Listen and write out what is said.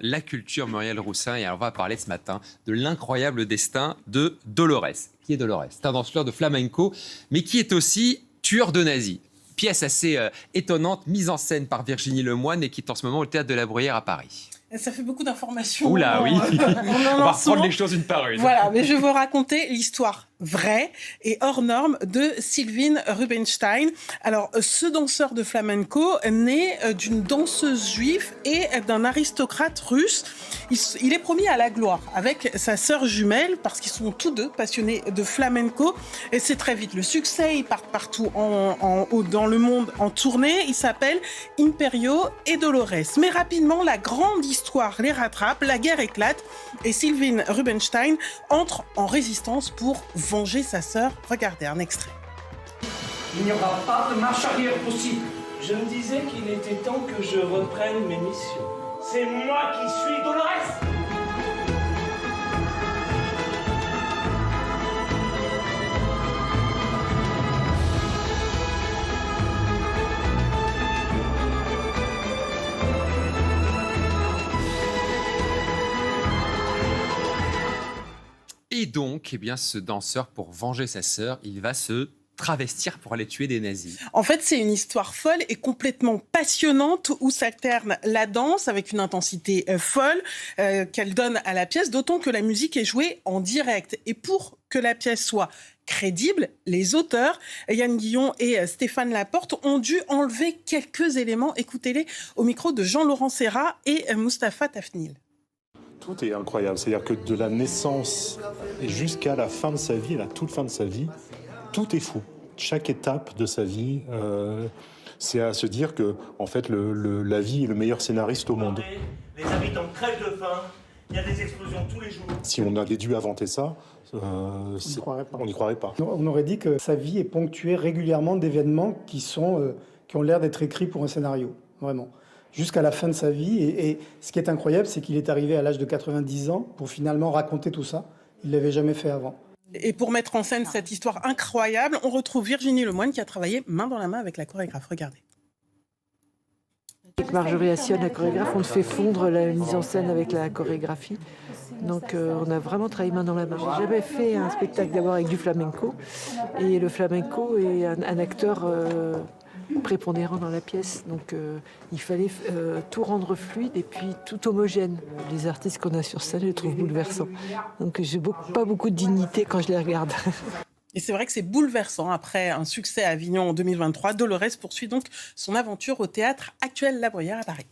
la culture, Muriel Roussin, et on va parler ce matin de l'incroyable destin de Dolores. Qui est Dolores? C'est un danseur de flamenco, mais qui est aussi tueur de nazis. Pièce assez étonnante, mise en scène par Virginie Lemoine et qui est en ce moment au Théâtre de la Bruyère à Paris. Ça fait beaucoup d'informations. Oula, oui. On va reprendre les choses une par une. Voilà, mais je vais vous raconter l'histoire vraie et hors norme de Sylvine Rubinstein. Alors, ce danseur de flamenco, né d'une danseuse juive et d'un aristocrate russe, il est promis à la gloire avec sa sœur jumelle parce qu'ils sont tous deux passionnés de flamenco. Et c'est très vite le succès. Ils partent partout dans le monde en tournée. Il s'appelle Imperio et Dolores. Mais rapidement, la grande histoire les rattrape, la guerre éclate et Sylvine Rubinstein entre en résistance pour venger sa sœur. Regardez un extrait. Il n'y aura pas de marche arrière possible. Je me disais qu'il était temps que je reprenne mes missions. C'est moi qui suis Dolores. Et donc, ce danseur, pour venger sa sœur, il va se travestir pour aller tuer des nazis. En fait, c'est une histoire folle et complètement passionnante où s'alterne la danse avec une intensité folle qu'elle donne à la pièce, d'autant que la musique est jouée en direct. Et pour que la pièce soit crédible, les auteurs, Yann Guillon et Stéphane Laporte, ont dû enlever quelques éléments. Écoutez-les au micro de Jean-Laurent Serra et Mustapha Tafnil. Tout est incroyable, c'est-à-dire que de la naissance jusqu'à la fin de sa vie, la toute fin de sa vie, tout est fou. Chaque étape de sa vie, c'est à se dire que en fait, la vie est le meilleur scénariste au monde. Les habitants crèvent de faim, il y a des explosions tous les jours. Si on avait dû inventer ça, on n'y croirait pas. On aurait dit que sa vie est ponctuée régulièrement d'événements qui ont l'air d'être écrits pour un scénario, vraiment. Jusqu'à la fin de sa vie. Et ce qui est incroyable, c'est qu'il est arrivé à l'âge de 90 ans pour finalement raconter tout ça. Il ne l'avait jamais fait avant. Et pour mettre en scène cette histoire incroyable, on retrouve Virginie Lemoine qui a travaillé main dans la main avec la chorégraphe. Regardez. Avec Marjorie Assion, la chorégraphe, on fait fondre la mise en scène avec la chorégraphie. Donc on a vraiment travaillé main dans la main. J'ai jamais fait un spectacle d'abord avec du flamenco. Et le flamenco est un acteur prépondérant dans la pièce. Donc il fallait tout rendre fluide et puis tout homogène. Les artistes qu'on a sur scène, je les trouve bouleversants. Donc j'ai pas beaucoup de dignité quand je les regarde. Et c'est vrai que c'est bouleversant. Après un succès à Avignon en 2023, Dolores poursuit donc son aventure au Théâtre Actuel La Bruyère à Paris.